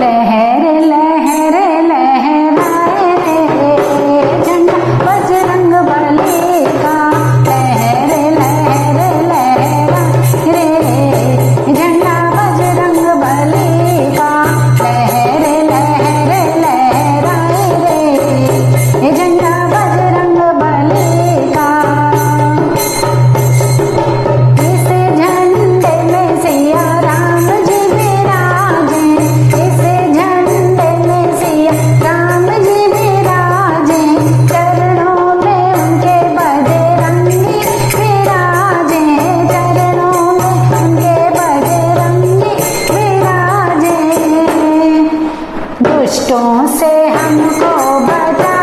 लहर लहर लहराए रे झंडा बजरंग बली का। लहर लहर लहराए रे झंडा बजरंग बली का। लहर लहर लहराए रे झंडा बजरंग बली का। इस झंडे में सिया राम जी विराजे। इस झंडे में सिया राम जी विराजे। चरणों में उनके बजरंगी विराजे। चरणों में उनके बजरंगी विराजे। दुष्टों से हमको बचा